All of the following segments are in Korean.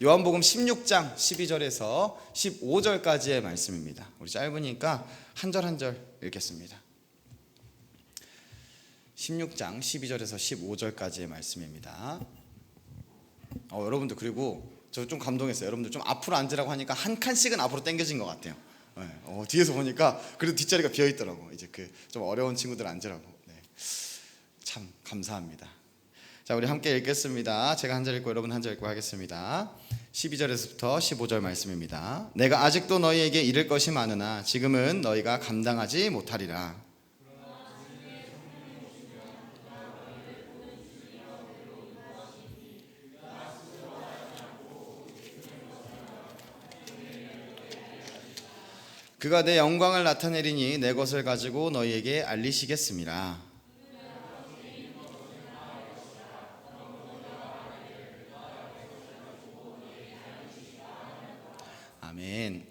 요한복음 16장 12절에서 15절까지의 말씀입니다. 우리 짧으니까 한 절 한 절 읽겠습니다. 16장 12절에서 15절까지의 말씀입니다. 여러분들, 그리고 저 좀 감동했어요. 여러분들 좀 앞으로 앉으라고 하니까 한 칸씩은 앞으로 당겨진 것 같아요. 네. 뒤에서 보니까 그래도 뒷자리가 비어 있더라고. 이제 그 좀 어려운 친구들 앉으라고. 네. 참 감사합니다. 자, 우리 함께 읽겠습니다. 제가 한 절 읽고 여러분 한 절 읽고 하겠습니다. 12절에서부터 15절 말씀입니다. 내가 아직도 너희에게 이를 것이 많으나 지금은 너희가 감당하지 못하리라. 그가 내 영광을 나타내리니 내 것을 가지고 너희에게 알리시겠음이라. 아멘.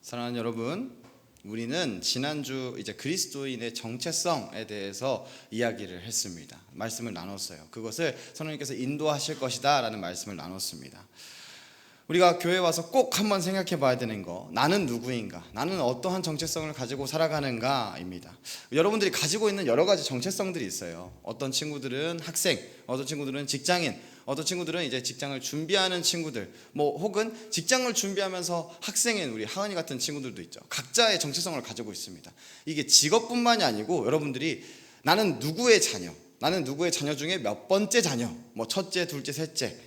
사랑하는 여러분, 우리는 지난주 이제 그리스도인의 정체성에 대해서 이야기를 했습니다. 말씀을 나눴어요. 그것을 성령님께서 인도하실 것이다 라는 말씀을 나눴습니다. 우리가 교회에 와서 꼭 한번 생각해 봐야 되는 거, 나는 누구인가? 나는 어떠한 정체성을 가지고 살아가는가입니다. 여러분들이 가지고 있는 여러 가지 정체성들이 있어요. 어떤 친구들은 학생, 어떤 친구들은 직장인, 어떤 친구들은 이제 직장을 준비하는 친구들, 혹은 직장을 준비하면서 학생인 우리 하은이 같은 친구들도 있죠. 각자의 정체성을 가지고 있습니다. 이게 직업뿐만이 아니고 여러분들이 나는 누구의 자녀, 나는 누구의 자녀 중에 몇 번째 자녀, 첫째, 둘째, 셋째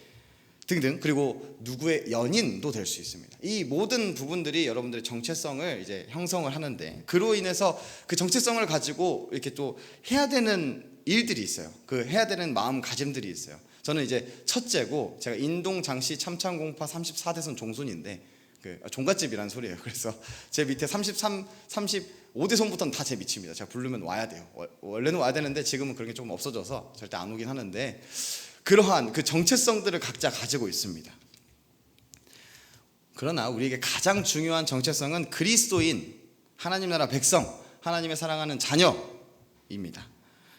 등등, 그리고 누구의 연인도 될 수 있습니다. 이 모든 부분들이 여러분들의 정체성을 이제 형성을 하는데, 그로 인해서 그 정체성을 가지고 이렇게 또 해야 되는 일들이 있어요. 그 해야 되는 마음가짐들이 있어요. 저는 이제 첫째고, 제가 인동 장시 참창공파 34대선 종손인데, 종갓집이라는 소리예요. 그래서 제 밑에 35대손부터는 다 제 밑입니다. 제가 부르면 와야 돼요. 원래는 와야 되는데 지금은 그런 게 조금 없어져서 절대 안 오긴 하는데, 그러한 그 정체성들을 각자 가지고 있습니다. 그러나 우리에게 가장 중요한 정체성은 그리스도인, 하나님 나라 백성, 하나님의 사랑하는 자녀입니다.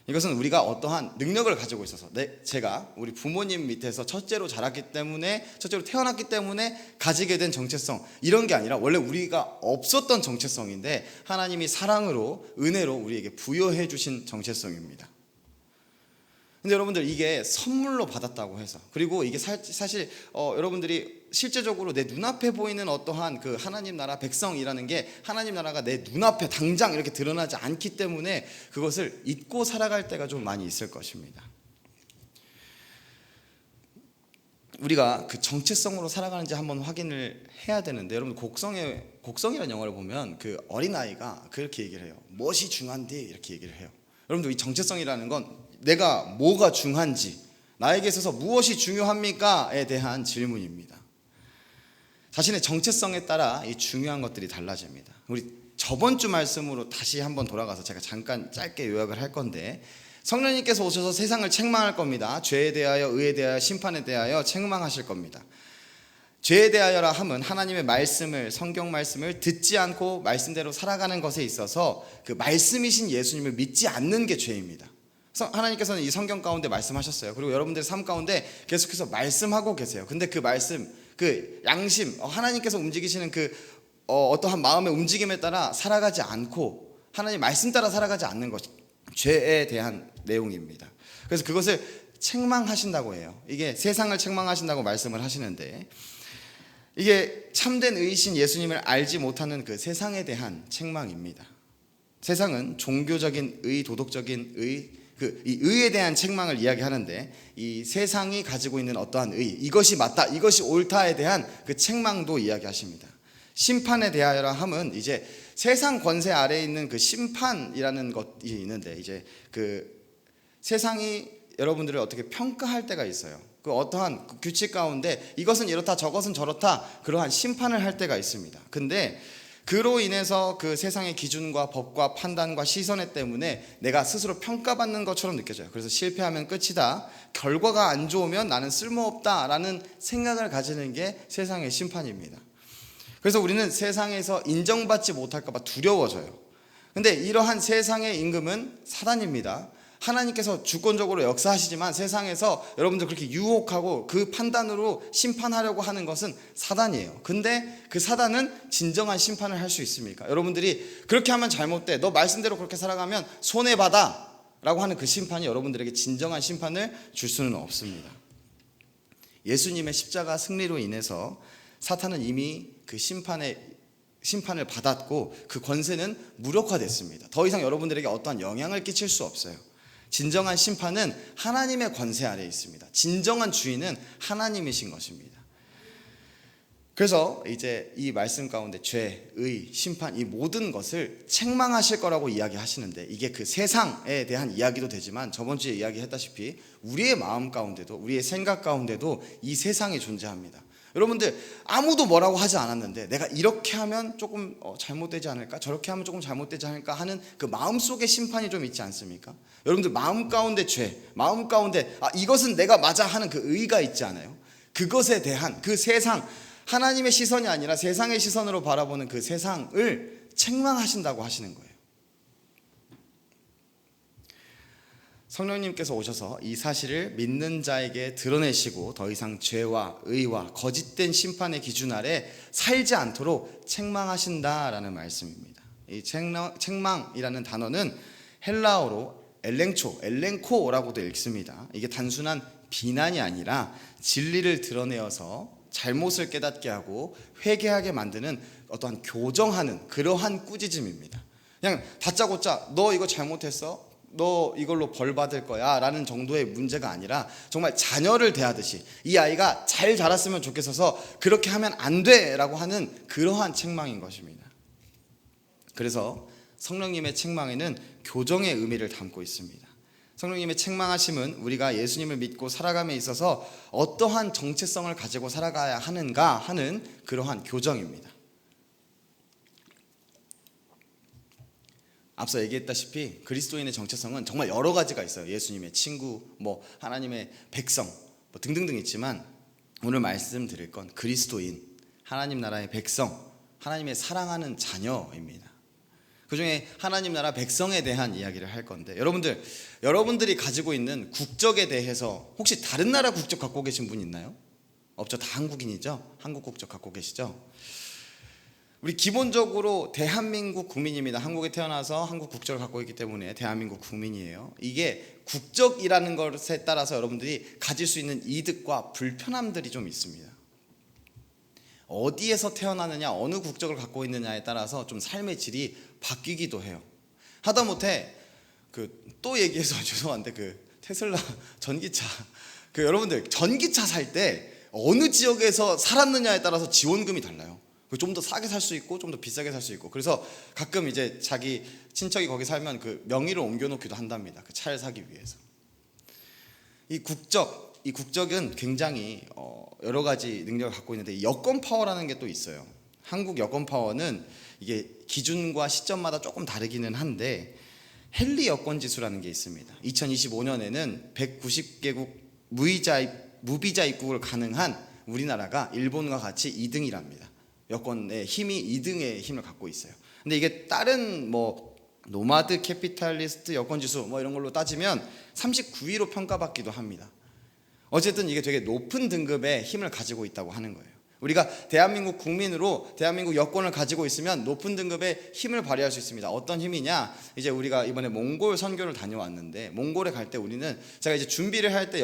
이것은 우리가 어떠한 능력을 가지고 있어서, 제가 우리 부모님 밑에서 첫째로 자랐기 때문에, 첫째로 태어났기 때문에 가지게 된 정체성, 이런 게 아니라 원래 우리가 없었던 정체성인데 하나님이 사랑으로, 은혜로 우리에게 부여해 주신 정체성입니다. 근데 여러분들, 이게 선물로 받았다고 해서, 그리고 이게 사실 여러분들이 실제적으로 내 눈앞에 보이는 어떠한 그 하나님 나라 백성이라는 게, 하나님 나라가 내 눈앞에 당장 이렇게 드러나지 않기 때문에 그것을 잊고 살아갈 때가 좀 많이 있을 것입니다. 우리가 그 정체성으로 살아가는지 한번 확인을 해야 되는데, 여러분, 곡성이라는 영화를 보면 그 어린아이가 그렇게 얘기를 해요. 무엇이 중요한데? 이렇게 얘기를 해요. 여러분들, 이 정체성이라는 건 내가 뭐가 중요한지, 나에게 있어서 무엇이 중요합니까에 대한 질문입니다. 자신의 정체성에 따라 이 중요한 것들이 달라집니다. 우리 저번 주 말씀으로 다시 한번 돌아가서 제가 잠깐 짧게 요약을 할 건데, 성령님께서 오셔서 세상을 책망할 겁니다. 죄에 대하여, 의에 대하여, 심판에 대하여 책망하실 겁니다. 죄에 대하여라 함은 하나님의 말씀을, 성경 말씀을 듣지 않고 말씀대로 살아가는 것에 있어서 그 말씀이신 예수님을 믿지 않는 게 죄입니다. 하나님께서는 이 성경 가운데 말씀하셨어요. 그리고 여러분들의 삶 가운데 계속해서 말씀하고 계세요. 근데 그 말씀, 그 양심, 하나님께서 움직이시는 그 어떠한 마음의 움직임에 따라 살아가지 않고 하나님 말씀 따라 살아가지 않는 것, 죄에 대한 내용입니다. 그래서 그것을 책망하신다고 해요. 이게 세상을 책망하신다고 말씀을 하시는데, 이게 참된 의이신 예수님을 알지 못하는 그 세상에 대한 책망입니다. 세상은 종교적인 의, 도덕적인 의, 이 의에 대한 책망을 이야기하는데, 이 세상이 가지고 있는 어떠한 의, 이것이 맞다, 이것이 옳다에 대한 그 책망도 이야기하십니다. 심판에 대하여라 함은 이제 세상 권세 아래에 있는 그 심판이라는 것이 있는데, 이제 그 세상이 여러분들을 어떻게 평가할 때가 있어요. 그 어떠한 그 규칙 가운데 이것은 이렇다, 저것은 저렇다, 그러한 심판을 할 때가 있습니다. 근데 그로 인해서 그 세상의 기준과 법과 판단과 시선에 때문에 내가 스스로 평가받는 것처럼 느껴져요. 그래서 실패하면 끝이다, 결과가 안 좋으면 나는 쓸모없다라는 생각을 가지는 게 세상의 심판입니다. 그래서 우리는 세상에서 인정받지 못할까 봐 두려워져요. 근데 이러한 세상의 임금은 사단입니다. 하나님께서 주권적으로 역사하시지만 세상에서 여러분들 그렇게 유혹하고 그 판단으로 심판하려고 하는 것은 사단이에요. 근데 그 사단은 진정한 심판을 할 수 있습니까? 여러분들이 그렇게 하면 잘못돼, 너 말씀대로 그렇게 살아가면 손해받아 라고 하는 그 심판이 여러분들에게 진정한 심판을 줄 수는 없습니다. 예수님의 십자가 승리로 인해서 사탄은 이미 그 심판을 받았고 그 권세는 무력화됐습니다. 더 이상 여러분들에게 어떠한 영향을 끼칠 수 없어요. 진정한 심판은 하나님의 권세 아래에 있습니다. 진정한 주인은 하나님이신 것입니다. 그래서 이제 이 말씀 가운데 죄, 의, 심판 이 모든 것을 책망하실 거라고 이야기하시는데, 이게 그 세상에 대한 이야기도 되지만 저번 주에 이야기했다시피 우리의 마음 가운데도, 우리의 생각 가운데도 이 세상이 존재합니다. 여러분들 아무도 뭐라고 하지 않았는데 내가 이렇게 하면 조금 잘못되지 않을까, 저렇게 하면 조금 잘못되지 않을까 하는 그 마음속의 심판이 좀 있지 않습니까? 여러분들 마음 가운데 죄, 마음 가운데 이것은 내가 맞아 하는 그 의가 있지 않아요? 그것에 대한 그 세상, 하나님의 시선이 아니라 세상의 시선으로 바라보는 그 세상을 책망하신다고 하시는 거예요. 성령님께서 오셔서 이 사실을 믿는 자에게 드러내시고 더 이상 죄와 의와 거짓된 심판의 기준 아래 살지 않도록 책망하신다라는 말씀입니다. 이 책망이라는 단어는 헬라어로 엘랭코라고도 읽습니다. 이게 단순한 비난이 아니라 진리를 드러내어서 잘못을 깨닫게 하고 회개하게 만드는 어떠한 교정하는 그러한 꾸짖음입니다. 그냥 다짜고짜 너 이거 잘못했어? 너 이걸로 벌 받을 거야 라는 정도의 문제가 아니라 정말 자녀를 대하듯이 이 아이가 잘 자랐으면 좋겠어서 그렇게 하면 안 돼 라고 하는 그러한 책망인 것입니다. 그래서 성령님의 책망에는 교정의 의미를 담고 있습니다. 성령님의 책망하심은 우리가 예수님을 믿고 살아감에 있어서 어떠한 정체성을 가지고 살아가야 하는가 하는 그러한 교정입니다. 앞서 얘기했다시피 그리스도인의 정체성은 정말 여러 가지가 있어요. 예수님의 친구, 하나님의 백성 등등등 있지만 오늘 말씀드릴 건 그리스도인, 하나님 나라의 백성, 하나님의 사랑하는 자녀입니다. 그 중에 하나님 나라 백성에 대한 이야기를 할 건데, 여러분들이 가지고 있는 국적에 대해서 혹시 다른 나라 국적 갖고 계신 분 있나요? 없죠. 다 한국인이죠. 한국 국적 갖고 계시죠. 우리 기본적으로 대한민국 국민입니다. 한국에 태어나서 한국 국적을 갖고 있기 때문에 대한민국 국민이에요. 이게 국적이라는 것에 따라서 여러분들이 가질 수 있는 이득과 불편함들이 좀 있습니다. 어디에서 태어나느냐, 어느 국적을 갖고 있느냐에 따라서 좀 삶의 질이 바뀌기도 해요. 하다못해 또 얘기해서 죄송한데 테슬라 전기차, 여러분들 전기차 살 때 어느 지역에서 살았느냐에 따라서 지원금이 달라요. 좀 더 싸게 살 수 있고 좀 더 비싸게 살 수 있고, 그래서 가끔 이제 자기 친척이 거기 살면 그 명의를 옮겨놓기도 한답니다. 그 차를 사기 위해서. 이 국적은 굉장히 여러 가지 능력을 갖고 있는데 여권 파워라는 게 또 있어요. 한국 여권 파워는 이게 기준과 시점마다 조금 다르기는 한데 헨리 여권 지수라는 게 있습니다. 2025년에는 190개국 무비자 입국을 가능한 우리나라가 일본과 같이 2등이랍니다. 여권의 힘이 2등의 힘을 갖고 있어요. 근데 이게 다른 노마드 캐피탈리스트 여권 지수 이런 걸로 따지면 39위로 평가받기도 합니다. 어쨌든 이게 되게 높은 등급의 힘을 가지고 있다고 하는 거예요. 우리가 대한민국 국민으로 대한민국 여권을 가지고 있으면 높은 등급의 힘을 발휘할 수 있습니다. 어떤 힘이냐? 이제 우리가 이번에 몽골 선교를 다녀왔는데 몽골에 갈 때 우리는 제가 이제 준비를 할 때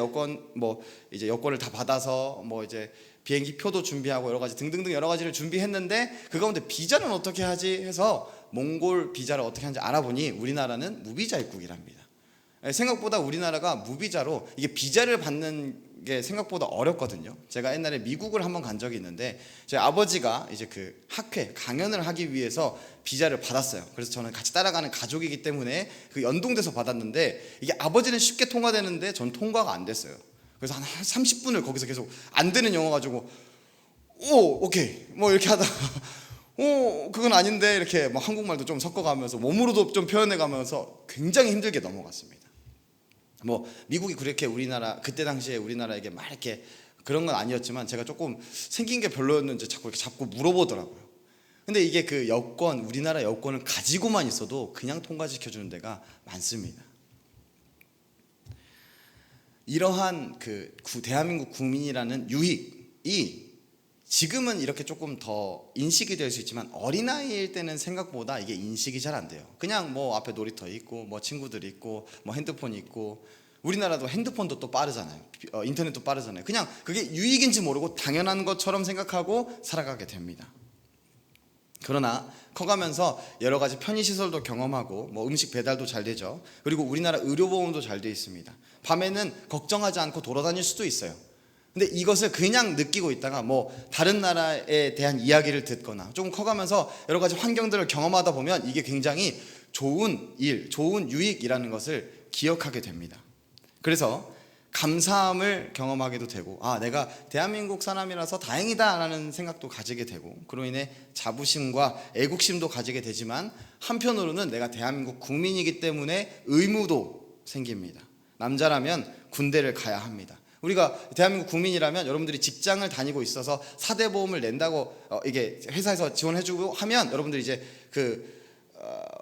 이제 여권을 다 받아서 이제 비행기 표도 준비하고 여러 가지 등등등 여러 가지를 준비했는데 그 가운데 비자는 어떻게 하지 해서 몽골 비자를 어떻게 하는지 알아보니 우리나라는 무비자 입국이랍니다. 생각보다 우리나라가 무비자로 이게 비자를 받는 게 생각보다 어렵거든요. 제가 옛날에 미국을 한번 간 적이 있는데 제 아버지가 이제 그 학회 강연을 하기 위해서 비자를 받았어요. 그래서 저는 같이 따라가는 가족이기 때문에 그 연동돼서 받았는데 이게 아버지는 쉽게 통과되는데 전 통과가 안 됐어요. 그래서 한 30분을 거기서 계속 안 되는 영어 가지고 오케이 이렇게 하다가 그건 아닌데 이렇게 한국말도 좀 섞어가면서 몸으로도 좀 표현해가면서 굉장히 힘들게 넘어갔습니다. 미국이 그렇게 그때 당시에 우리나라에게 막 이렇게 그런 건 아니었지만 제가 조금 생긴 게 별로였는지 자꾸 이렇게 잡고 물어보더라고요. 근데 이게 우리나라 여권을 가지고만 있어도 그냥 통과시켜주는 데가 많습니다. 이러한 대한민국 국민이라는 유익이 지금은 이렇게 조금 더 인식이 될 수 있지만 어린아이일 때는 생각보다 이게 인식이 잘 안 돼요. 그냥 뭐 앞에 놀이터 있고 뭐 친구들이 있고 뭐 핸드폰이 있고, 우리나라도 핸드폰도 또 빠르잖아요. 인터넷도 빠르잖아요. 그냥 그게 유익인지 모르고 당연한 것처럼 생각하고 살아가게 됩니다. 그러나 커가면서 여러 가지 편의시설도 경험하고 뭐 음식 배달도 잘 되죠. 그리고 우리나라 의료보험도 잘 돼 있습니다. 밤에는 걱정하지 않고 돌아다닐 수도 있어요. 근데 이것을 그냥 느끼고 있다가 뭐 다른 나라에 대한 이야기를 듣거나 조금 커가면서 여러 가지 환경들을 경험하다 보면 이게 굉장히 좋은 일, 좋은 유익이라는 것을 기억하게 됩니다. 그래서 감사함을 경험하게도 되고, 내가 대한민국 사람이라서 다행이다라는 생각도 가지게 되고, 그로 인해 자부심과 애국심도 가지게 되지만 한편으로는 내가 대한민국 국민이기 때문에 의무도 생깁니다. 남자라면 군대를 가야 합니다. 우리가 대한민국 국민이라면 여러분들이 직장을 다니고 있어서 사대보험을 낸다고 이게 회사에서 지원해주고 하면 여러분들이 이제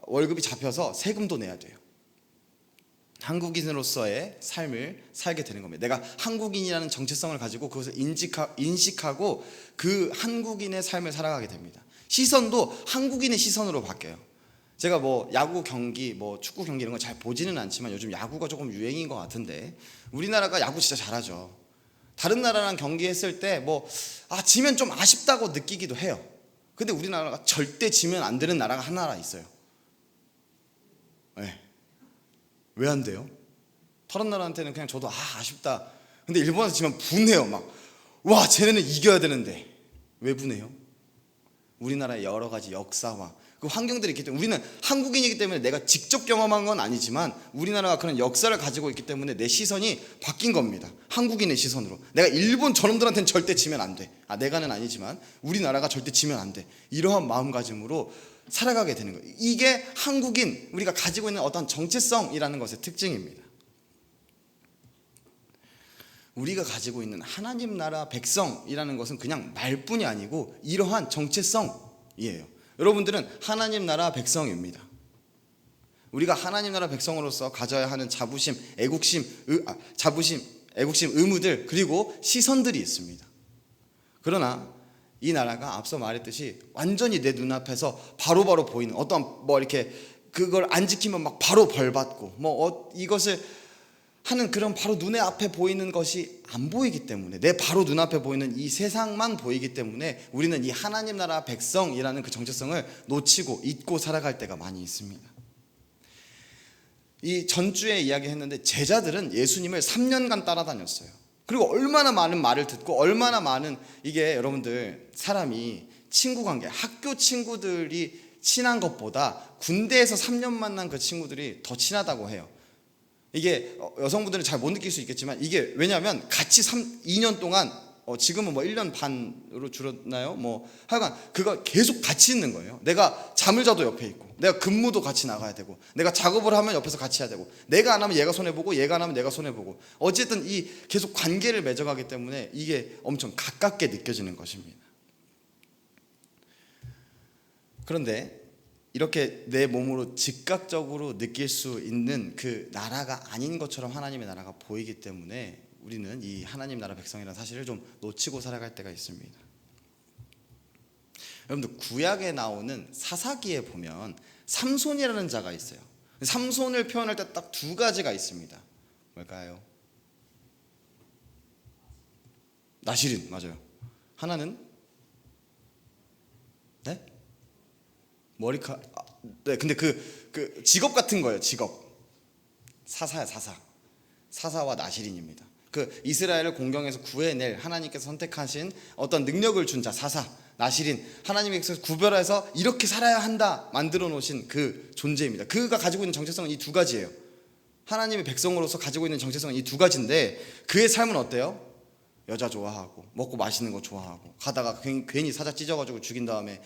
월급이 잡혀서 세금도 내야 돼요. 한국인으로서의 삶을 살게 되는 겁니다. 내가 한국인이라는 정체성을 가지고 그것을 인식하고 그 한국인의 삶을 살아가게 됩니다. 시선도 한국인의 시선으로 바뀌어요. 제가 뭐 야구 경기, 뭐 축구 경기 이런 거 잘 보지는 않지만 요즘 야구가 조금 유행인 것 같은데, 우리나라가 야구 진짜 잘하죠. 다른 나라랑 경기했을 때 지면 좀 아쉽다고 느끼기도 해요. 근데 우리나라가 절대 지면 안 되는 나라가 한 나라 있어요. 네. 왜 안 돼요? 다른 나라한테는 그냥 저도 아쉽다. 근데 일본에서 지면 분해요. 와, 쟤네는 이겨야 되는데. 왜 분해요? 우리나라의 여러 가지 역사와 그 환경들이 있기 때문에, 우리는 한국인이기 때문에 내가 직접 경험한 건 아니지만 우리나라가 그런 역사를 가지고 있기 때문에 내 시선이 바뀐 겁니다. 한국인의 시선으로. 내가 일본 저놈들한테는 절대 지면 안 돼. 내가는 아니지만 우리나라가 절대 지면 안 돼. 이러한 마음가짐으로 살아가게 되는 거예요. 이게 한국인, 우리가 가지고 있는 어떤 정체성이라는 것의 특징입니다. 우리가 가지고 있는 하나님 나라 백성이라는 것은 그냥 말뿐이 아니고 이러한 정체성이에요. 여러분들은 하나님 나라 백성입니다. 우리가 하나님 나라 백성으로서 가져야 하는 자부심, 애국심, 의무들, 그리고 시선들이 있습니다. 그러나 이 나라가 앞서 말했듯이 완전히 내 눈앞에서 바로바로 보이는 어떤 이렇게 그걸 안 지키면 바로 벌받고 이것을 하는 그런 바로 눈에 앞에 보이는 것이 안 보이기 때문에, 내 바로 눈앞에 보이는 이 세상만 보이기 때문에 우리는 이 하나님 나라 백성이라는 그 정체성을 놓치고 잊고 살아갈 때가 많이 있습니다. 이 전주에 이야기했는데 제자들은 예수님을 3년간 따라다녔어요. 그리고 얼마나 많은 말을 듣고 얼마나 많은, 이게 여러분들 사람이 친구 관계, 학교 친구들이 친한 것보다 군대에서 3년 만난 그 친구들이 더 친하다고 해요. 이게 여성분들은 잘 못 느낄 수 있겠지만, 이게 왜냐하면 같이 2년 동안 지금은 1년 반으로 줄었나요? 하여간 그거 계속 같이 있는 거예요. 내가 잠을 자도 옆에 있고, 내가 근무도 같이 나가야 되고, 내가 작업을 하면 옆에서 같이 해야 되고, 내가 안 하면 얘가 손해보고 얘가 안 하면 내가 손해보고, 어쨌든 이 계속 관계를 맺어가기 때문에 이게 엄청 가깝게 느껴지는 것입니다. 그런데 이렇게 내 몸으로 즉각적으로 느낄 수 있는 그 나라가 아닌 것처럼 하나님의 나라가 보이기 때문에 우리는 이 하나님 나라 백성이라는 사실을 좀 놓치고 살아갈 때가 있습니다. 여러분들 구약에 나오는 사사기에 보면 삼손이라는 자가 있어요. 삼손을 표현할 때 딱 두 가지가 있습니다. 뭘까요? 나실인, 맞아요. 하나는 네? 머리카. 네, 근데 그 직업 같은 거예요. 직업. 사사야, 사사와 나실인입니다. 그 이스라엘을 공경에서 구해낼 하나님께서 선택하신 어떤 능력을 준 자, 사사, 나실인, 하나님께서 구별해서 이렇게 살아야 한다 만들어 놓으신 그 존재입니다. 그가 가지고 있는 정체성은 이 두 가지예요. 하나님의 백성으로서 가지고 있는 정체성은 이 두 가지인데, 그의 삶은 어때요? 여자 좋아하고 먹고 마시는 거 좋아하고, 가다가 괜히 사자 찢어가지고 죽인 다음에,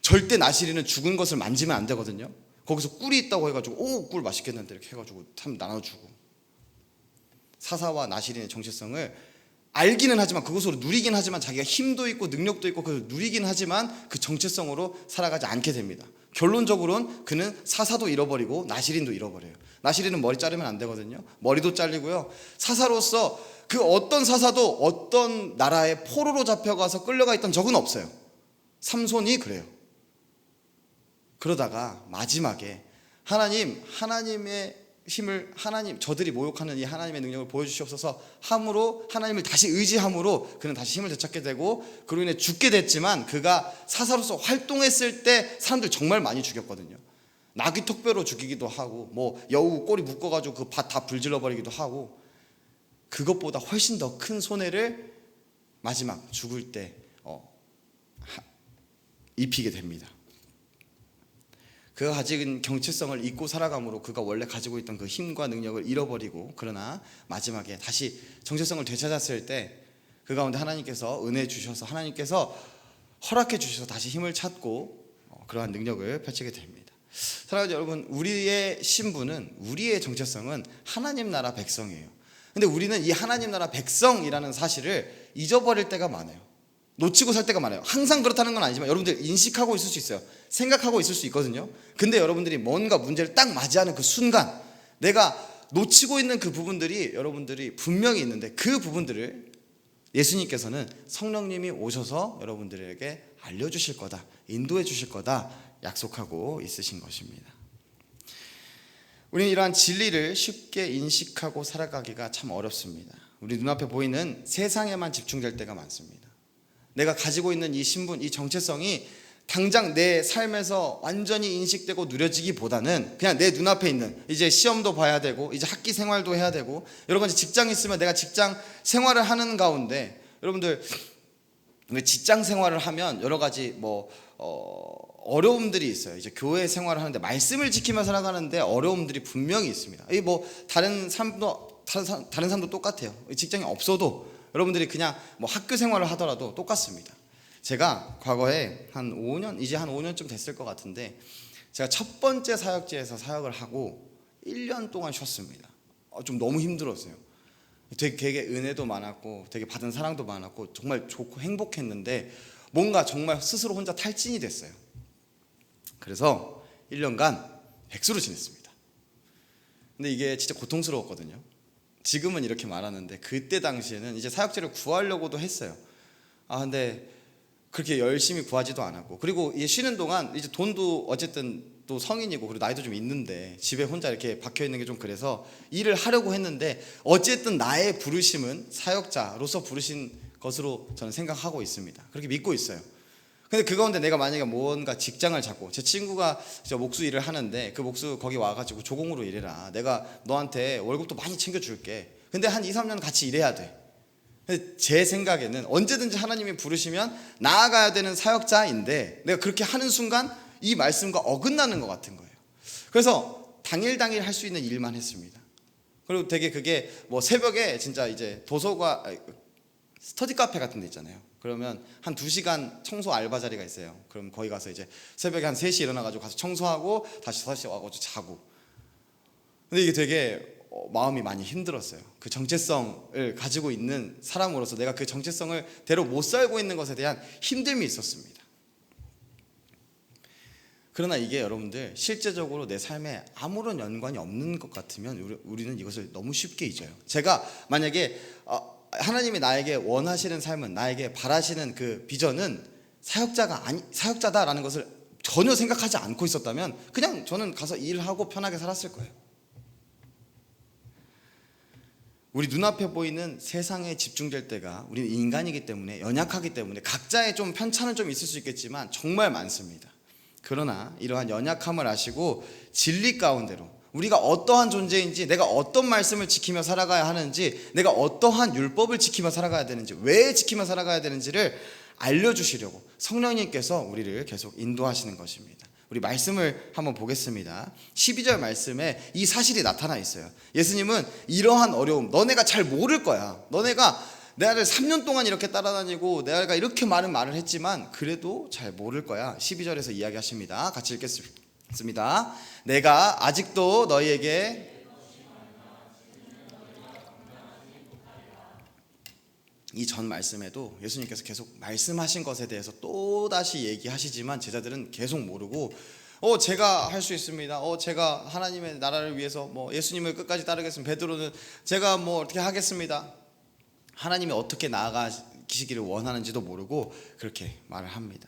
절대 나실인은 죽은 것을 만지면 안 되거든요. 거기서 꿀이 있다고 해가지고 꿀 맛있겠는데 이렇게 해가지고 참 나눠주고, 사사와 나실인의 정체성을 알기는 하지만, 그것으로 누리긴 하지만, 자기가 힘도 있고 능력도 있고 그걸 누리긴 하지만 그 정체성으로 살아가지 않게 됩니다. 결론적으로는 그는 사사도 잃어버리고 나시린도 잃어버려요. 나시린은 머리 자르면 안 되거든요. 머리도 잘리고요. 사사로서 그 어떤 사사도 어떤 나라의 포로로 잡혀가서 끌려가 있던 적은 없어요. 삼손이 그래요. 그러다가 마지막에 하나님의 힘을 저들이 모욕하는 이 하나님의 능력을 보여주시옵소서 함으로 하나님을 다시 의지함으로 그는 다시 힘을 되찾게 되고 그로 인해 죽게 됐지만 그가 사사로서 활동했을 때 사람들 정말 많이 죽였거든요. 나귀 턱뼈로 죽이기도 하고 뭐 여우 꼬리 묶어가지고 그 밭 다 불질러 버리기도 하고 그것보다 훨씬 더 큰 손해를 마지막 죽을 때 입히게 됩니다. 그가 가진 정체성을 잊고 살아감으로 그가 원래 가지고 있던 그 힘과 능력을 잃어버리고 그러나 마지막에 다시 정체성을 되찾았을 때 그 가운데 하나님께서 은혜 주셔서 하나님께서 허락해 주셔서 다시 힘을 찾고 그러한 능력을 펼치게 됩니다. 사랑하는 여러분, 우리의 신분은 우리의 정체성은 하나님 나라 백성이에요. 근데 우리는 이 하나님 나라 백성이라는 사실을 잊어버릴 때가 많아요. 놓치고 살 때가 많아요. 항상 그렇다는 건 아니지만 여러분들 인식하고 있을 수 있어요. 생각하고 있을 수 있거든요. 근데 여러분들이 뭔가 문제를 딱 맞이하는 그 순간 내가 놓치고 있는 그 부분들이 여러분들이 분명히 있는데 그 부분들을 예수님께서는 성령님이 오셔서 여러분들에게 알려주실 거다, 인도해 주실 거다 약속하고 있으신 것입니다. 우리는 이러한 진리를 쉽게 인식하고 살아가기가 참 어렵습니다. 우리 눈앞에 보이는 세상에만 집중될 때가 많습니다. 내가 가지고 있는 이 신분, 이 정체성이 당장 내 삶에서 완전히 인식되고 누려지기보다는 그냥 내 눈앞에 있는 이제 시험도 봐야 되고 이제 학기 생활도 해야 되고 여러 가지 직장이 있으면 내가 직장 생활을 하는 가운데 여러분들 직장 생활을 하면 여러 가지 어려움들이 있어요. 이제 교회 생활을 하는데 말씀을 지키며 살아가는데 어려움들이 분명히 있습니다. 이 다른 삶도 똑같아요. 직장이 없어도 여러분들이 그냥 학교 생활을 하더라도 똑같습니다. 제가 과거에 한 5년쯤 됐을 것 같은데 제가 첫 번째 사역지에서 사역을 하고 1년 동안 쉬었습니다. 좀 너무 힘들었어요. 되게 은혜도 많았고 되게 받은 사랑도 많았고 정말 좋고 행복했는데 뭔가 정말 스스로 혼자 탈진이 됐어요. 그래서 1년간 백수로 지냈습니다. 근데 이게 진짜 고통스러웠거든요. 지금은 이렇게 말하는데 그때 당시에는 이제 사역지를 구하려고도 했어요. 근데 그렇게 열심히 구하지도 않았고 그리고 이제 쉬는 동안 이제 돈도 어쨌든 또 성인이고 그리고 나이도 좀 있는데 집에 혼자 이렇게 박혀 있는 게 좀 그래서 일을 하려고 했는데 어쨌든 나의 부르심은 사역자로서 부르신 것으로 저는 생각하고 있습니다. 그렇게 믿고 있어요. 근데 그 가운데 내가 만약에 뭔가 직장을 잡고 제 친구가 목수 일을 하는데 그 목수 거기 와가지고 조공으로 일해라. 내가 너한테 월급도 많이 챙겨줄게. 근데 한 2, 3년 같이 일해야 돼. 근데 제 생각에는 언제든지 하나님이 부르시면 나아가야 되는 사역자인데 내가 그렇게 하는 순간 이 말씀과 어긋나는 것 같은 거예요. 그래서 당일 할 수 있는 일만 했습니다. 그리고 되게 그게 새벽에 진짜 이제 스터디 카페 같은 데 있잖아요. 그러면 한 2시간 청소 알바 자리가 있어요. 그럼 거기 가서 이제 새벽에 한 3시 일어나가지고 가서 청소하고 다시 5시 와가지고 자고. 근데 이게 되게 마음이 많이 힘들었어요. 그 정체성을 가지고 있는 사람으로서 내가 그 정체성을 대로 못 살고 있는 것에 대한 힘듦이 있었습니다. 그러나 이게 여러분들 실제적으로 내 삶에 아무런 연관이 없는 것 같으면 우리는 이것을 너무 쉽게 잊어요. 제가 만약에 하나님이 나에게 원하시는 삶은 나에게 바라시는 그 비전은 사역자다라는 것을 전혀 생각하지 않고 있었다면 그냥 저는 가서 일하고 편하게 살았을 거예요. 우리 눈앞에 보이는 세상에 집중될 때가 우리는 인간이기 때문에 연약하기 때문에 각자의 좀 편차는 좀 있을 수 있겠지만 정말 많습니다. 그러나 이러한 연약함을 아시고 진리 가운데로 우리가 어떠한 존재인지 내가 어떤 말씀을 지키며 살아가야 하는지 내가 어떠한 율법을 지키며 살아가야 되는지 왜 지키며 살아가야 되는지를 알려주시려고 성령님께서 우리를 계속 인도하시는 것입니다. 우리 말씀을 한번 보겠습니다. 12절 말씀에 이 사실이 나타나 있어요. 예수님은 이러한 어려움 너네가 잘 모를 거야. 너네가 내 아들 3년 동안 이렇게 따라다니고 내 아이가 이렇게 많은 말을 했지만 그래도 잘 모를 거야. 12절에서 이야기하십니다. 같이 읽겠습니다. 내가 아직도 너희에게 이 전 말씀에도 예수님께서 계속 말씀하신 것에 대해서 또다시 얘기하시지만 제자들은 계속 모르고 제가 할 수 있습니다. 제가 하나님의 나라를 위해서 예수님을 끝까지 따르겠습니다. 베드로는 제가 어떻게 하겠습니다. 하나님이 어떻게 나아가시기를 원하는지도 모르고 그렇게 말을 합니다.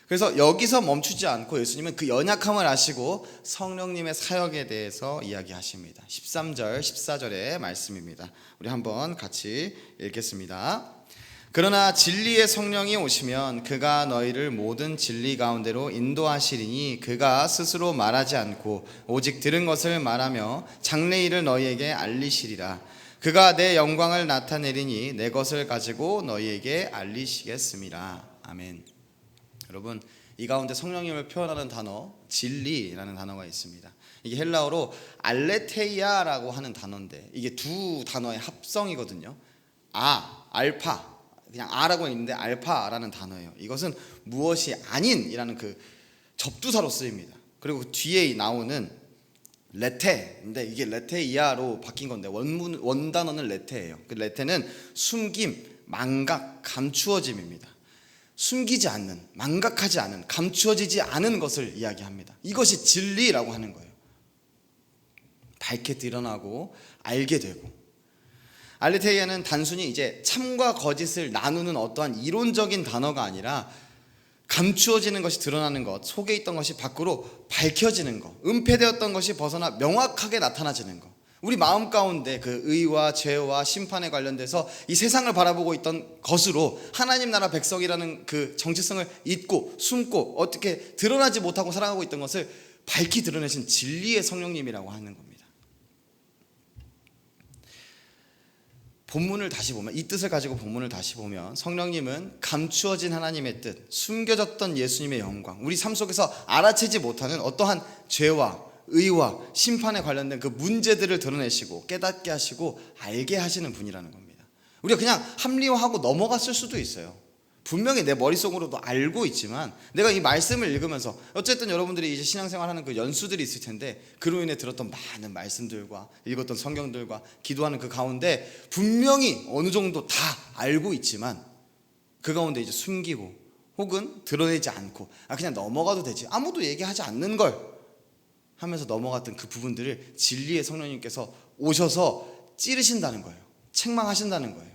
그래서 여기서 멈추지 않고 예수님은 그 연약함을 아시고 성령님의 사역에 대해서 이야기하십니다. 13절 14절의 말씀입니다. 우리 한번 같이 읽겠습니다. 그러나 진리의 성령이 오시면 그가 너희를 모든 진리 가운데로 인도하시리니 그가 스스로 말하지 않고 오직 들은 것을 말하며 장래일을 너희에게 알리시리라. 그가 내 영광을 나타내리니 내 것을 가지고 너희에게 알리시겠습니다. 아멘. 여러분, 이 가운데 성령님을 표현하는 단어 진리라는 단어가 있습니다. 이게 헬라어로 알레테이아라고 하는 단어인데 이게 두 단어의 합성이거든요. 알파, 그냥 아라고 있는데 알파라는 단어예요. 이것은 무엇이 아닌이라는 그 접두사로 쓰입니다. 그리고 뒤에 나오는 레테인데 이게 레테이아로 바뀐 건데 원단어는 레테예요. 그 레테는 숨김, 망각, 감추어짐입니다. 숨기지 않는, 망각하지 않은, 감추어지지 않은 것을 이야기합니다. 이것이 진리라고 하는 거예요. 밝게 드러나고 알게 되고. 알레테이아는 단순히 이제 참과 거짓을 나누는 어떠한 이론적인 단어가 아니라 감추어지는 것이 드러나는 것, 속에 있던 것이 밖으로 밝혀지는 것, 은폐되었던 것이 벗어나 명확하게 나타나지는 것. 우리 마음 가운데 그 의와 죄와 심판에 관련돼서 이 세상을 바라보고 있던 것으로 하나님 나라 백성이라는 그 정체성을 잊고 숨고 어떻게 드러나지 못하고 살아가고 있던 것을 밝히 드러내신 진리의 성령님이라고 하는 겁니다. 본문을 다시 보면, 이 뜻을 가지고 본문을 다시 보면 성령님은 감추어진 하나님의 뜻, 숨겨졌던 예수님의 영광, 우리 삶 속에서 알아채지 못하는 어떠한 죄와 의와 심판에 관련된 그 문제들을 드러내시고 깨닫게 하시고 알게 하시는 분이라는 겁니다. 우리가 그냥 합리화하고 넘어갔을 수도 있어요. 분명히 내 머릿속으로도 알고 있지만 내가 이 말씀을 읽으면서 어쨌든 여러분들이 이제 신앙생활하는 그 연수들이 있을 텐데 그로 인해 들었던 많은 말씀들과 읽었던 성경들과 기도하는 그 가운데 분명히 어느 정도 다 알고 있지만 그 가운데 이제 숨기고 혹은 드러내지 않고 그냥 넘어가도 되지, 아무도 얘기하지 않는 걸 하면서 넘어갔던 그 부분들을 진리의 성령님께서 오셔서 찌르신다는 거예요. 책망하신다는 거예요.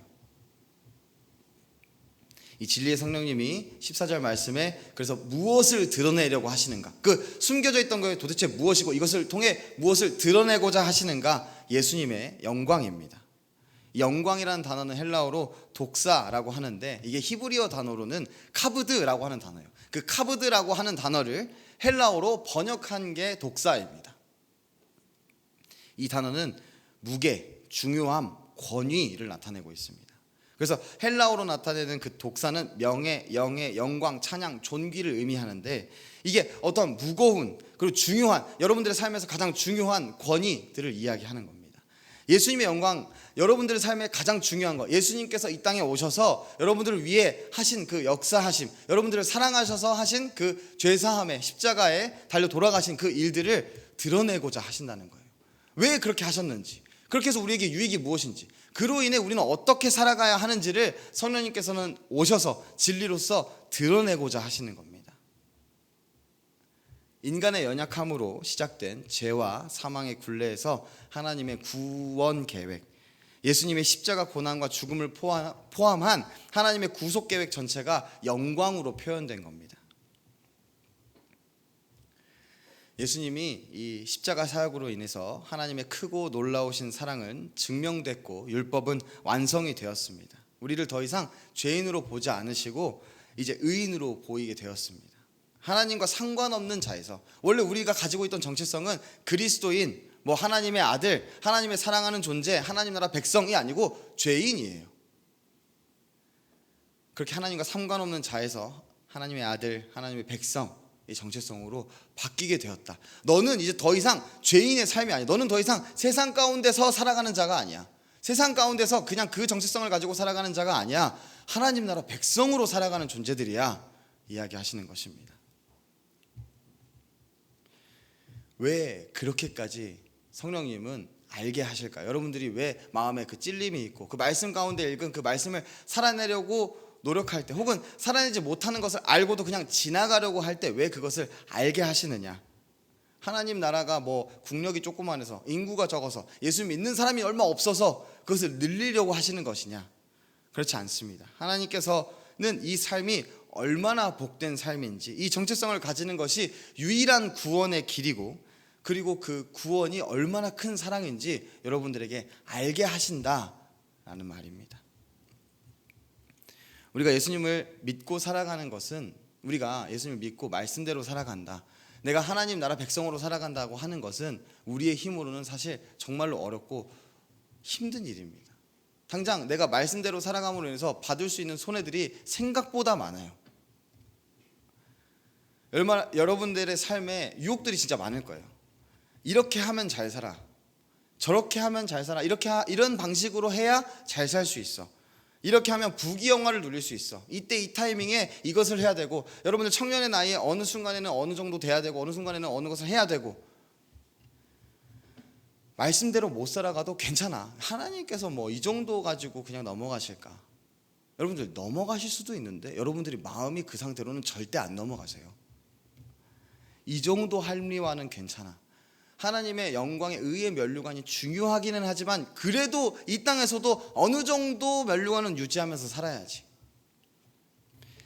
이 진리의 성령님이 14절 말씀에 그래서 무엇을 드러내려고 하시는가, 그 숨겨져 있던 것이 도대체 무엇이고 이것을 통해 무엇을 드러내고자 하시는가, 예수님의 영광입니다. 영광이라는 단어는 헬라어로 독사라고 하는데 이게 히브리어 단어로는 카브드라고 하는 단어예요. 그 카브드라고 하는 단어를 헬라어로 번역한 게 독사입니다. 이 단어는 무게, 중요함, 권위를 나타내고 있습니다. 그래서 헬라어로 나타내는 그 독사는 명예, 영예, 영광, 찬양, 존귀를 의미하는데 이게 어떤 무거운 그리고 중요한, 여러분들의 삶에서 가장 중요한 권위들을 이야기하는 겁니다. 예수님의 영광, 여러분들의 삶에 가장 중요한 것, 예수님께서 이 땅에 오셔서 여러분들을 위해 하신 그 역사하심, 여러분들을 사랑하셔서 하신 그 죄사함에 십자가에 달려 돌아가신 그 일들을 드러내고자 하신다는 거예요. 왜 그렇게 하셨는지, 그렇게 해서 우리에게 유익이 무엇인지, 그로 인해 우리는 어떻게 살아가야 하는지를 성령님께서는 오셔서 진리로서 드러내고자 하시는 겁니다. 인간의 연약함으로 시작된 죄와 사망의 굴레에서 하나님의 구원 계획, 예수님의 십자가 고난과 죽음을 포함한 하나님의 구속 계획 전체가 영광으로 표현된 겁니다. 예수님이 이 십자가 사역으로 인해서 하나님의 크고 놀라우신 사랑은 증명됐고 율법은 완성이 되었습니다. 우리를 더 이상 죄인으로 보지 않으시고 이제 의인으로 보이게 되었습니다. 하나님과 상관없는 자에서, 원래 우리가 가지고 있던 정체성은 그리스도인, 하나님의 아들, 하나님의 사랑하는 존재, 하나님 나라 백성이 아니고 죄인이에요. 그렇게 하나님과 상관없는 자에서 하나님의 아들, 하나님의 백성, 이 정체성으로 바뀌게 되었다. 너는 이제 더 이상 죄인의 삶이 아니야. 너는 더 이상 세상 가운데서 살아가는 자가 아니야. 세상 가운데서 그냥 그 정체성을 가지고 살아가는 자가 아니야. 하나님 나라 백성으로 살아가는 존재들이야. 이야기하시는 것입니다. 왜 그렇게까지 성령님은 알게 하실까요? 여러분들이 왜 마음에 그 찔림이 있고 그 말씀 가운데 읽은 그 말씀을 살아내려고 노력할 때, 혹은 살아내지 못하는 것을 알고도 그냥 지나가려고 할 때 왜 그것을 알게 하시느냐? 하나님 나라가 뭐 국력이 조그만해서 인구가 적어서 예수 믿는 사람이 얼마 없어서 그것을 늘리려고 하시는 것이냐? 그렇지 않습니다. 하나님께서는 이 삶이 얼마나 복된 삶인지, 이 정체성을 가지는 것이 유일한 구원의 길이고, 그리고 그 구원이 얼마나 큰 사랑인지 여러분들에게 알게 하신다라는 말입니다. 우리가 예수님을 믿고 살아가는 것은, 우리가 예수님을 믿고 말씀대로 살아간다, 내가 하나님 나라 백성으로 살아간다고 하는 것은 우리의 힘으로는 사실 정말로 어렵고 힘든 일입니다. 당장 내가 말씀대로 살아감으로 인해서 받을 수 있는 손해들이 생각보다 많아요. 여러분들의 삶에 유혹들이 진짜 많을 거예요. 이렇게 하면 잘 살아, 저렇게 하면 잘 살아, 이런 방식으로 해야 잘 살 수 있어, 이렇게 하면 부귀영화를 누릴 수 있어, 이때 이 타이밍에 이것을 해야 되고, 여러분들 청년의 나이에 어느 순간에는 어느 정도 돼야 되고, 어느 순간에는 어느 것을 해야 되고, 말씀대로 못 살아가도 괜찮아, 하나님께서 뭐 이 정도 가지고 그냥 넘어가실까? 여러분들 넘어가실 수도 있는데 여러분들이 마음이 그 상태로는 절대 안 넘어가세요. 이 정도 할미와는 괜찮아. 하나님의 영광의 의의 면류관이 중요하기는 하지만 그래도 이 땅에서도 어느 정도 면류관은 유지하면서 살아야지.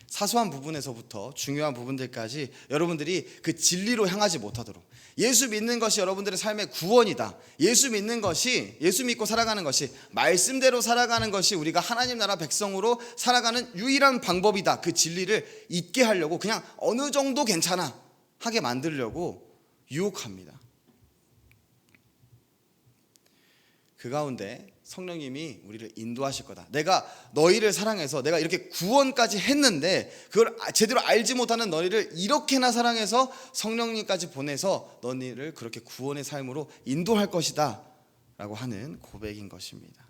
사소한 부분에서부터 중요한 부분들까지 여러분들이 그 진리로 향하지 못하도록, 예수 믿는 것이 여러분들의 삶의 구원이다, 예수 믿는 것이, 예수 믿고 살아가는 것이, 말씀대로 살아가는 것이 우리가 하나님 나라 백성으로 살아가는 유일한 방법이다, 그 진리를 잊게 하려고 그냥 어느 정도 괜찮아 하게 만들려고 유혹합니다. 그 가운데 성령님이 우리를 인도하실 거다. 내가 너희를 사랑해서 내가 이렇게 구원까지 했는데 그걸 제대로 알지 못하는 너희를 이렇게나 사랑해서 성령님까지 보내서 너희를 그렇게 구원의 삶으로 인도할 것이다 라고 하는 고백인 것입니다.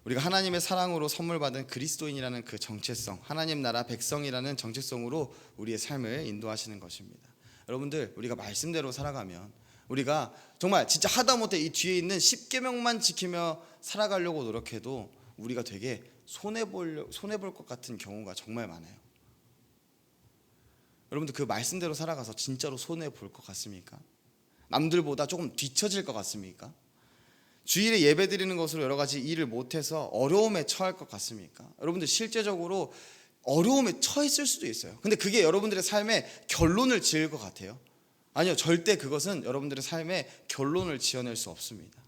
우리가 하나님의 사랑으로 선물 받은 그리스도인이라는 그 정체성, 하나님 나라 백성이라는 정체성으로 우리의 삶을 인도하시는 것입니다. 여러분들, 우리가 말씀대로 살아가면, 우리가 정말 진짜 하다못해 이 뒤에 있는 10계명만 지키며 살아가려고 노력해도 우리가 되게 손해볼 것 같은 경우가 정말 많아요. 여러분들, 그 말씀대로 살아가서 진짜로 손해볼 것 같습니까? 남들보다 조금 뒤처질 것 같습니까? 주일에 예배 드리는 것으로 여러 가지 일을 못해서 어려움에 처할 것 같습니까? 여러분들, 실제적으로 어려움에 처했을 수도 있어요. 근데 그게 여러분들의 삶에 결론을 지을 것 같아요? 아니요, 절대 그것은 여러분들의 삶에 결론을 지어낼 수 없습니다.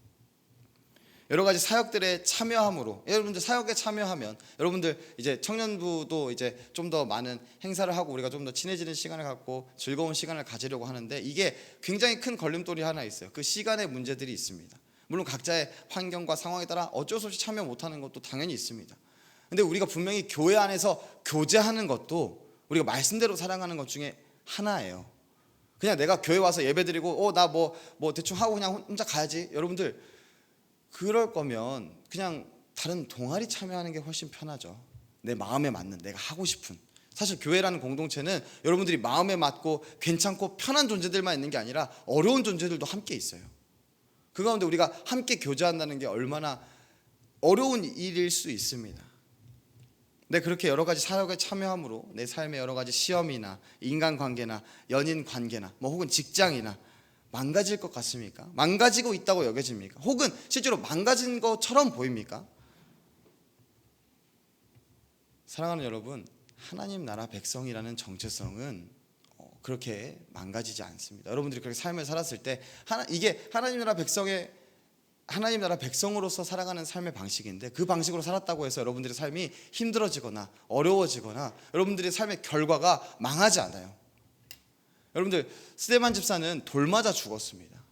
여러 가지 사역들에 참여함으로, 여러분들 사역에 참여하면, 여러분들 이제 청년부도 이제 좀 더 많은 행사를 하고 우리가 좀 더 친해지는 시간을 갖고 즐거운 시간을 가지려고 하는데, 이게 굉장히 큰 걸림돌이 하나 있어요. 그 시간의 문제들이 있습니다. 물론 각자의 환경과 상황에 따라 어쩔 수 없이 참여 못하는 것도 당연히 있습니다. 근데 우리가 분명히 교회 안에서 교제하는 것도 우리가 말씀대로 살아가는 것 중에 하나예요. 그냥 내가 교회 와서 예배 드리고 나 뭐 대충 하고 그냥 혼자 가야지. 여러분들, 그럴 거면 그냥 다른 동아리 참여하는 게 훨씬 편하죠. 내 마음에 맞는, 내가 하고 싶은. 사실 교회라는 공동체는 여러분들이 마음에 맞고 괜찮고 편한 존재들만 있는 게 아니라 어려운 존재들도 함께 있어요. 그 가운데 우리가 함께 교제한다는 게 얼마나 어려운 일일 수 있습니다. 근데 그렇게 여러 가지 사역에 참여함으로 내 삶의 여러 가지 시험이나 인간관계나 연인관계나 혹은 직장이나 망가질 것 같습니까? 망가지고 있다고 여겨집니까? 혹은 실제로 망가진 것처럼 보입니까? 사랑하는 여러분, 하나님 나라 백성이라는 정체성은 그렇게 망가지지 않습니다. 여러분들이 그렇게 삶을 살았을 때 이게 하나님 나라 백성으로서 살아가는 삶의 방식인데, 그 방식으로 살았다고 해서 여러분들의 삶이 힘들어지거나 어려워지거나 여러분들의 삶의 결과가 망하지 않아요. 여러분들, 스데반 집사는 돌 맞아 죽었습니다.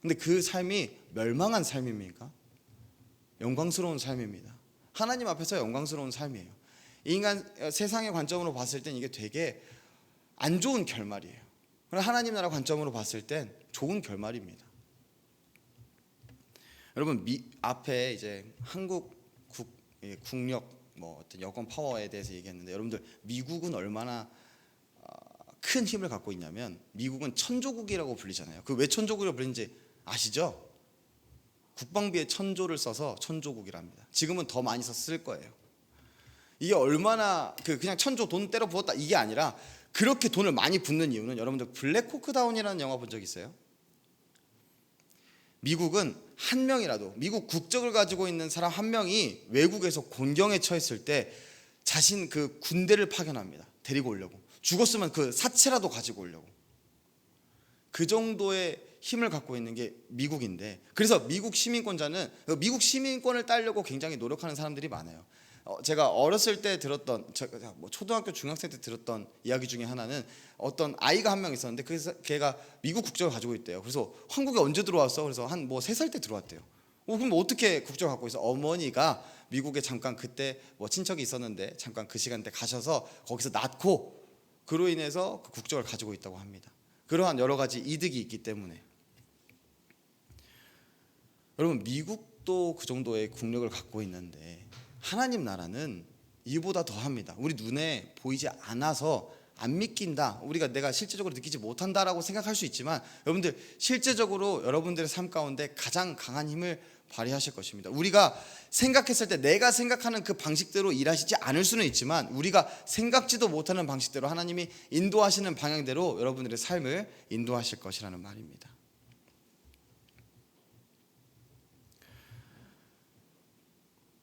근데 그 삶이 멸망한 삶입니까? 영광스러운 삶입니다. 하나님 앞에서 영광스러운 삶이에요. 인간 세상의 관점으로 봤을 땐 이게 되게 안 좋은 결말이에요. 그러나 하나님 나라 관점으로 봤을 땐 좋은 결말입니다. 여러분, 앞에 이제 한국 국력 어떤 여권 파워에 대해서 얘기했는데, 여러분들, 미국은 얼마나 큰 힘을 갖고 있냐면, 미국은 천조국이라고 불리잖아요. 그 왜 천조국이라고 불리는지 아시죠? 국방비에 1,000조를 써서 천조국이랍니다. 지금은 더 많이 썼을 거예요. 이게 얼마나 그냥 1,000조 돈 때려 부었다 이게 아니라 그렇게 돈을 많이 붓는 이유는 여러분들 블랙호크 다운이라는 영화 본 적 있어요? 미국은 한 명이라도 미국 국적을 가지고 있는 사람 한 명이 외국에서 곤경에 처했을 때 자신 그 군대를 파견합니다. 데리고 오려고. 죽었으면 그 사체라도 가지고 오려고. 그 정도의 힘을 갖고 있는 게 미국인데, 그래서 미국 시민권자는 미국 시민권을 따려고 굉장히 노력하는 사람들이 많아요. 제가 어렸을 때 들었던, 초등학교 중학생 때 들었던 이야기 중에 하나는 어떤 아이가 한 명 있었는데 그래서 걔가 미국 국적을 가지고 있대요. 그래서 한국에 언제 들어왔어? 그래서 한 3살 때 들어왔대요. 그럼 어떻게 국적을 갖고 있어? 어머니가 미국에 잠깐 그때 친척이 있었는데 잠깐 그 시간대 가셔서 거기서 낳고 그로 인해서 그 국적을 가지고 있다고 합니다. 그러한 여러 가지 이득이 있기 때문에. 여러분, 미국도 그 정도의 국력을 갖고 있는데 하나님 나라는 이보다 더합니다. 우리 눈에 보이지 않아서 안 믿긴다, 내가 실제적으로 느끼지 못한다라고 생각할 수 있지만, 여러분들 실제적으로 여러분들의 삶 가운데 가장 강한 힘을 발휘하실 것입니다. 우리가 생각했을 때 내가 생각하는 그 방식대로 일하시지 않을 수는 있지만, 우리가 생각지도 못하는 방식대로 하나님이 인도하시는 방향대로 여러분들의 삶을 인도하실 것이라는 말입니다.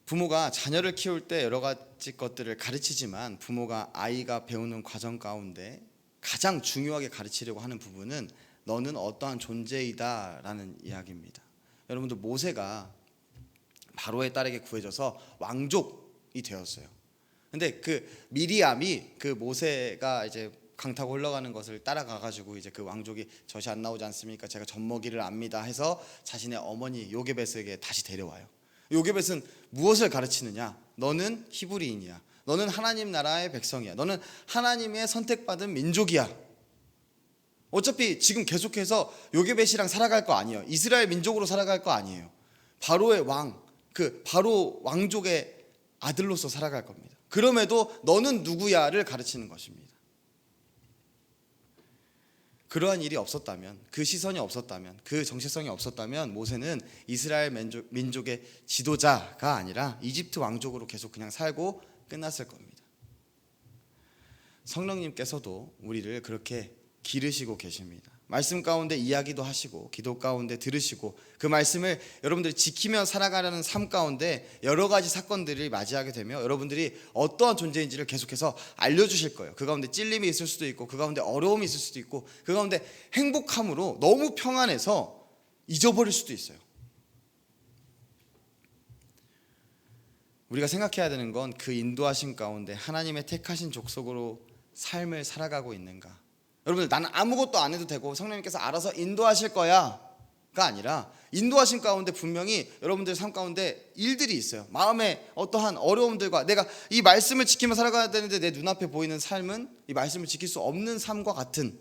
부모가 자녀를 키울 때 여러 가지 것들을 가르치지만, 부모가 아이가 배우는 과정 가운데 가장 중요하게 가르치려고 하는 부분은 너는 어떠한 존재이다 라는 이야기입니다. 여러분들, 모세가 바로의 딸에게 구해져서 왕족이 되었어요. 근데 그 미리암이 그 모세가 이제 강 타고 흘러가는 것을 따라가 가지고 이제 그 왕족이 젖이 안 나오지 않습니까? 제가 젖먹이를 압니다 해서 자신의 어머니 요게벳에게 다시 데려와요. 요게벳은 무엇을 가르치느냐? 너는 히브리인이야. 너는 하나님 나라의 백성이야. 너는 하나님의 선택받은 민족이야. 어차피 지금 계속해서 요게벳이랑 살아갈 거 아니에요. 이스라엘 민족으로 살아갈 거 아니에요. 바로의 왕, 그 바로 왕족의 아들로서 살아갈 겁니다. 그럼에도 너는 누구야를 가르치는 것입니다. 그러한 일이 없었다면, 그 시선이 없었다면, 그 정체성이 없었다면 모세는 이스라엘 민족의 지도자가 아니라 이집트 왕족으로 계속 그냥 살고 끝났을 겁니다. 성령님께서도 우리를 그렇게 기르시고 계십니다. 말씀 가운데 이야기도 하시고 기도 가운데 들으시고 그 말씀을 여러분들이 지키며 살아가려는 삶 가운데 여러 가지 사건들을 맞이하게 되며 여러분들이 어떠한 존재인지를 계속해서 알려주실 거예요. 그 가운데 찔림이 있을 수도 있고, 그 가운데 어려움이 있을 수도 있고, 그 가운데 행복함으로 너무 평안해서 잊어버릴 수도 있어요. 우리가 생각해야 되는 건 그 인도하신 가운데 하나님의 택하신 족속으로 삶을 살아가고 있는가. 여러분들, 나는 아무것도 안 해도 되고 성령님께서 알아서 인도하실 거야가 아니라, 인도하신 가운데 분명히 여러분들 삶 가운데 일들이 있어요. 마음에 어떠한 어려움들과, 내가 이 말씀을 지키며 살아가야 되는데 내 눈앞에 보이는 삶은 이 말씀을 지킬 수 없는 삶과 같은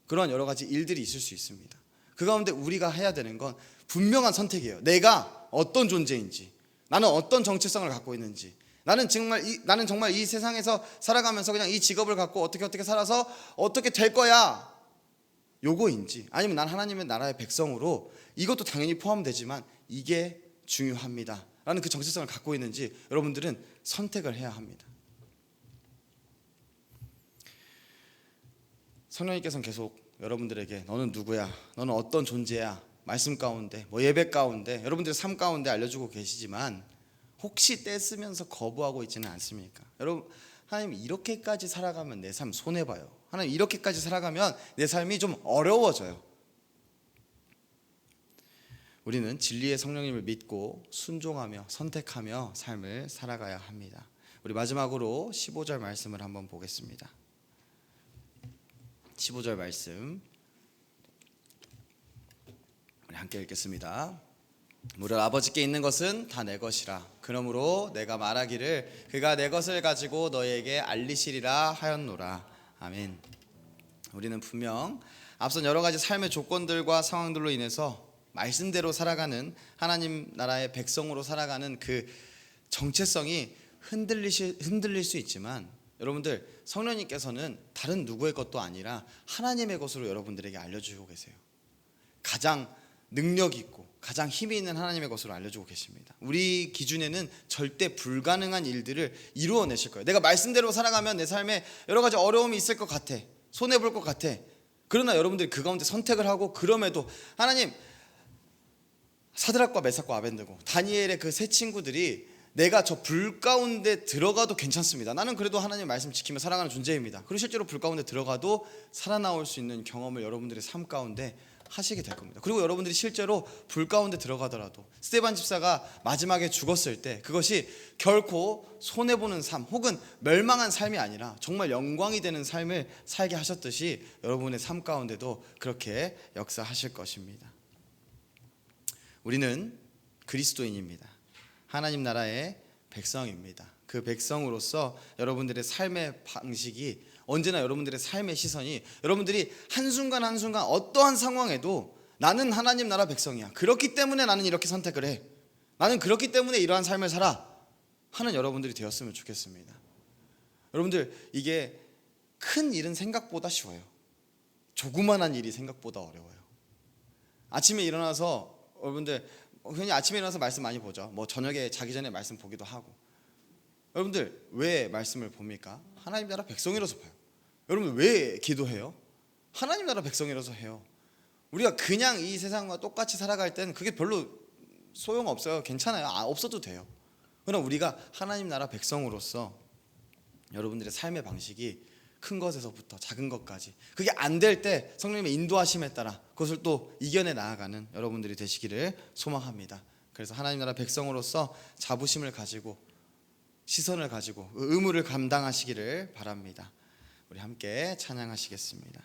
그런 여러 가지 일들이 있을 수 있습니다. 그 가운데 우리가 해야 되는 건 분명한 선택이에요. 내가 어떤 존재인지, 나는 어떤 정체성을 갖고 있는지, 나는 정말 이 세상에서 살아가면서 그냥 이 직업을 갖고 어떻게 살아서 어떻게 될 거야, 요거인지, 아니면 난 하나님의 나라의 백성으로, 이것도 당연히 포함되지만 이게 중요합니다 라는 그 정체성을 갖고 있는지 여러분들은 선택을 해야 합니다. 성령님께서는 계속 여러분들에게 너는 누구야, 너는 어떤 존재야, 말씀 가운데, 예배 가운데, 여러분들의 삶 가운데 알려주고 계시지만, 혹시 떼쓰면서 거부하고 있지는 않습니까? 여러분, 하나님, 이렇게까지 살아가면 내 삶 손해봐요. 하나님, 이렇게까지 살아가면 내 삶이 좀 어려워져요. 우리는 진리의 성령님을 믿고 순종하며 선택하며 삶을 살아가야 합니다. 우리 마지막으로 15절 말씀을 한번 보겠습니다. 15절 말씀 우리 함께 읽겠습니다. 무릇 아버지께 있는 것은 다 내 것이라. 그러므로 내가 말하기를 그가 내 것을 가지고 너희에게 알리시리라 하였노라. 아멘. 우리는 분명 앞선 여러 가지 삶의 조건들과 상황들로 인해서 말씀대로 살아가는 하나님 나라의 백성으로 살아가는 그 정체성이 흔들릴 수 있지만, 여러분들, 성령님께서는 다른 누구의 것도 아니라 하나님의 것으로 여러분들에게 알려주고 계세요. 가장 능력 있고 가장 힘이 있는 하나님의 것으로 알려주고 계십니다. 우리 기준에는 절대 불가능한 일들을 이루어내실 거예요. 내가 말씀대로 살아가면 내 삶에 여러 가지 어려움이 있을 것 같아, 손해볼 것 같아. 그러나 여러분들이 그 가운데 선택을 하고, 그럼에도 하나님, 사드락과 메삭과 아벤느고 다니엘의 그 세 친구들이 내가 저 불 가운데 들어가도 괜찮습니다, 나는 그래도 하나님 말씀 지키며 살아가는 존재입니다. 그리고 실제로 불 가운데 들어가도 살아나올 수 있는 경험을 여러분들의 삶 가운데 하시게 될 겁니다. 그리고 여러분들이 실제로 불 가운데 들어가더라도 스데반 집사가 마지막에 죽었을 때 그것이 결코 손해보는 삶 혹은 멸망한 삶이 아니라 정말 영광이 되는 삶을 살게 하셨듯이 여러분의 삶 가운데도 그렇게 역사하실 것입니다. 우리는 그리스도인입니다. 하나님 나라의 백성입니다. 그 백성으로서 여러분들의 삶의 방식이, 언제나 여러분들의 삶의 시선이, 여러분들이 한순간 한순간 어떠한 상황에도 나는 하나님 나라 백성이야, 그렇기 때문에 나는 이렇게 선택을 해, 나는 그렇기 때문에 이러한 삶을 살아 하는 여러분들이 되었으면 좋겠습니다. 여러분들, 이게 큰 일은 생각보다 쉬워요. 조그만한 일이 생각보다 어려워요. 아침에 일어나서 여러분들 흔히 아침에 일어나서 말씀 많이 보죠. 뭐 저녁에 자기 전에 말씀 보기도 하고. 여러분들 왜 말씀을 봅니까? 하나님 나라 백성이라서 봐요. 여러분 왜 기도해요? 하나님 나라 백성이라서 해요. 우리가 그냥 이 세상과 똑같이 살아갈 때는 그게 별로 소용없어요. 괜찮아요. 없어도 돼요. 그러나 우리가 하나님 나라 백성으로서 여러분들의 삶의 방식이 큰 것에서부터 작은 것까지, 그게 안 될 때 성령님의 인도하심에 따라 그것을 또 이겨내 나아가는 여러분들이 되시기를 소망합니다. 그래서 하나님 나라 백성으로서 자부심을 가지고, 시선을 가지고 의무를 감당하시기를 바랍니다. 우리 함께 찬양하시겠습니다.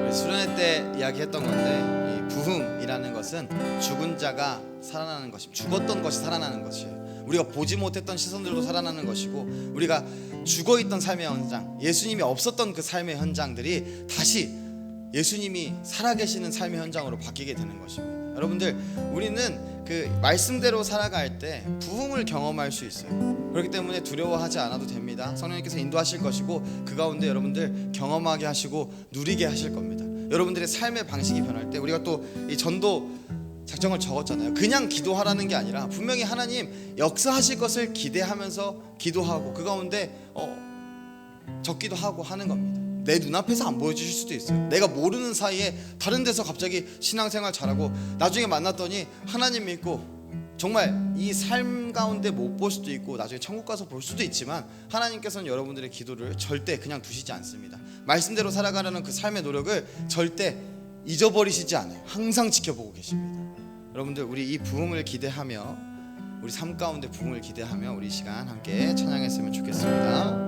우리 수련회 때 이야기했던 건데, 이 부흥이라는 것은 죽은 자가 살아나는 것입니다. 죽었던 것이 살아나는 것이에요. 우리가 보지 못했던 시선들도 살아나는 것이고, 우리가 죽어있던 삶의 현장, 예수님이 없었던 그 삶의 현장들이 다시 예수님이 살아계시는 삶의 현장으로 바뀌게 되는 것입니다. 여러분들, 우리는 그 말씀대로 살아갈 때 부흥을 경험할 수 있어요. 그렇기 때문에 두려워하지 않아도 됩니다. 성령님께서 인도하실 것이고, 그 가운데 여러분들 경험하게 하시고 누리게 하실 겁니다. 여러분들의 삶의 방식이 변할 때, 우리가 또 이 전도 작정을 적었잖아요. 그냥 기도하라는 게 아니라 분명히 하나님 역사하실 것을 기대하면서 기도하고, 그 가운데 적기도 하고 하는 겁니다. 내 눈앞에서 안 보여주실 수도 있어요. 내가 모르는 사이에 다른 데서 갑자기 신앙생활 잘하고 나중에 만났더니 하나님 믿고 정말 이 삶 가운데 못 볼 수도 있고 나중에 천국 가서 볼 수도 있지만, 하나님께서는 여러분들의 기도를 절대 그냥 두시지 않습니다. 말씀대로 살아가려는 그 삶의 노력을 절대 잊어버리시지 않아요. 항상 지켜보고 계십니다. 여러분들, 우리 이 부흥을 기대하며, 우리 삶 가운데 부흥을 기대하며 우리 시간 함께 찬양했으면 좋겠습니다.